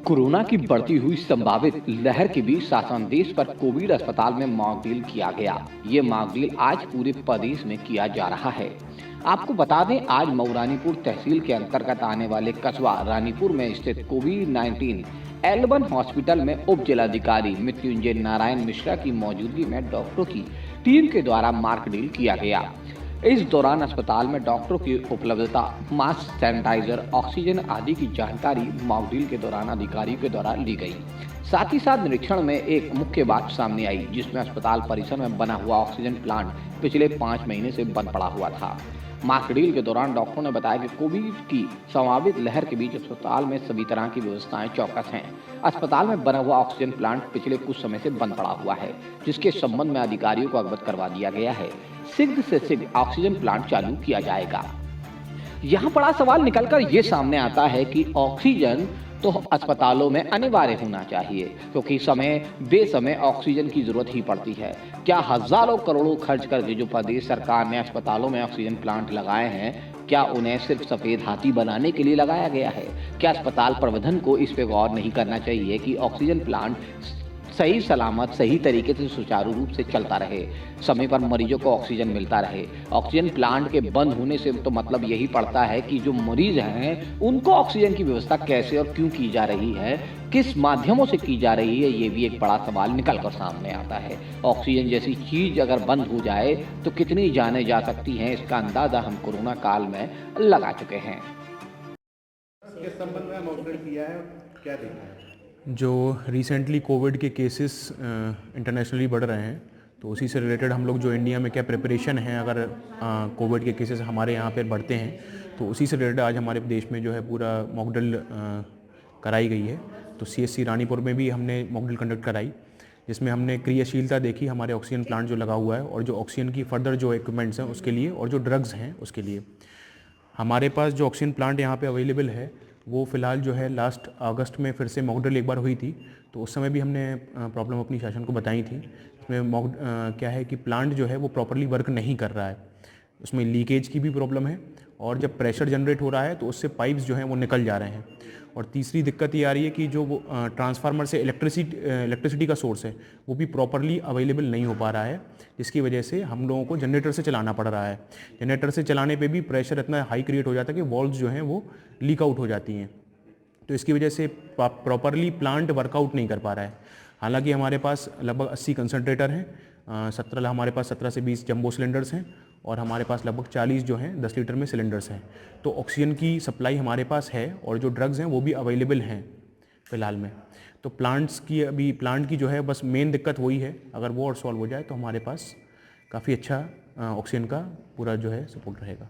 Corona की बढ़ती हुई संभावित लहर के बीच शासन देश पर कोविड अस्पताल में मॉक ड्रिल किया गया। ये मॉक ड्रिल आज पूरे प्रदेश में किया जा रहा है। आपको बता दें, आज मऊरानीपुर तहसील के अंतर्गत आने वाले कस्बा रानीपुर में स्थित कोविड-19 L1 हॉस्पिटल में उप जिलाधिकारी मृत्युंजय नारायण मिश्रा की मौजूदगी में डॉक्टरों की टीम के द्वारा मॉक ड्रिल किया गया। इस दौरान अस्पताल में डॉक्टरों की उपलब्धता, मास्क, सैनिटाइजर, ऑक्सीजन आदि की जानकारी मॉक ड्रिल के दौरान अधिकारियों के द्वारा ली गई। साथ ही साथ निरीक्षण में एक मुख्य बात सामने आई, जिसमें अस्पताल परिसर में बना हुआ ऑक्सीजन प्लांट पिछले 5 महीने से बंद पड़ा हुआ था। मॉक ड्रिल के दौरान डॉक्टरों ने बताया कि कोविड की संभावित लहर के बीच अस्पताल में सभी तरह की व्यवस्थाएं चौकस हैं। अस्पताल में बना हुआ ऑक्सीजन प्लांट पिछले कुछ समय से बंद पड़ा हुआ है, जिसके संबंध में अधिकारियों को अवगत करवा दिया गया है। शीघ्र से शीघ्र ऑक्सीजन प्लांट चालू किया जाएगा। यहाँ बड़ा सवाल निकलकर ये सामने आता है कि ऑक्सीजन तो अस्पतालों में अनिवार्य होना चाहिए, क्योंकि समय बेसमय ऑक्सीजन की जरूरत ही पड़ती है। क्या हजारों करोड़ों खर्च करके जो प्रदेश सरकार ने अस्पतालों में ऑक्सीजन प्लांट लगाए हैं, क्या उन्हें सिर्फ सफेद हाथी बनाने के लिए लगाया गया है? क्या अस्पताल प्रबंधन को इस पे गौर नहीं करना चाहिए कि ऑक्सीजन प्लांट सही सलामत, सही तरीके से सुचारू रूप से चलता रहे, समय पर मरीजों को ऑक्सीजन मिलता रहे? ऑक्सीजन प्लांट के बंद होने से तो मतलब यही पड़ता है कि जो मरीज हैं उनको ऑक्सीजन की व्यवस्था कैसे और क्यों की जा रही है, किस माध्यमों से की जा रही है, ये भी एक बड़ा सवाल निकल कर सामने आता है। ऑक्सीजन जैसी चीज अगर बंद हो जाए तो कितनी जानें जा सकती हैं, इसका अंदाजा हम कोरोना काल में लगा चुके हैं। किस संबंध में मॉक ड्रिल किया है, क्या देखा है? जो रिसेंटली कोविड के केसेस इंटरनेशनली बढ़ रहे हैं, तो उसी से रिलेटेड हम लोग जो इंडिया में क्या प्रिपरेशन है, अगर कोविड के केसेस हमारे यहाँ पे बढ़ते हैं तो उसी से रिलेटेड आज हमारे देश में जो है पूरा मॉक ड्रिल कराई गई है। तो CSC रानीपुर में भी हमने मॉक ड्रिल कंडक्ट कराई, जिसमें हमने क्रियाशीलता देखी हमारे ऑक्सीजन प्लांट जो लगा हुआ है और जो ऑक्सीजन की फर्दर जो इक्विपमेंट्स हैं उसके लिए और जो ड्रग्स हैं उसके लिए। हमारे पास जो ऑक्सीजन प्लांट यहाँ पे अवेलेबल है वो फ़िलहाल जो है लास्ट अगस्त में फिर से मॉक ड्रिल एक बार हुई थी, तो उस समय भी हमने प्रॉब्लम अपनी शासन को बताई थी। इसमें क्या है कि प्लांट जो है वो प्रॉपरली वर्क नहीं कर रहा है, उसमें लीकेज की भी प्रॉब्लम है और जब प्रेशर जनरेट हो रहा है तो उससे पाइप्स जो हैं वो निकल जा रहे हैं। और तीसरी दिक्कत ये आ रही है कि जो वो ट्रांसफार्मर से इलेक्ट्रिसिटी का सोर्स है वो भी प्रॉपरली अवेलेबल नहीं हो पा रहा है, जिसकी वजह से हम लोगों को जनरेटर से चलाना पड़ रहा है। जनरेटर से चलाने पे भी प्रेशर इतना हाई क्रिएट हो जाता है कि वॉल्व्स जो हैं वो लीक आउट हो जाती हैं, तो इसकी वजह से प्रॉपरली प्लांट वर्कआउट नहीं कर पा रहा है। हालांकि हमारे पास लगभग 80 कंसनट्रेटर हैं, 17 हमारे पास 17 से 20 जंबो सिलेंडर्स हैं और हमारे पास लगभग 40 जो हैं 10 लीटर में सिलेंडर्स हैं। तो ऑक्सीजन की सप्लाई हमारे पास है और जो ड्रग्स हैं वो भी अवेलेबल हैं फ़िलहाल में। तो प्लांट की जो है बस मेन दिक्कत वही है, अगर वो और सॉल्व हो जाए तो हमारे पास काफ़ी अच्छा ऑक्सीजन का पूरा जो है सपोर्ट रहेगा।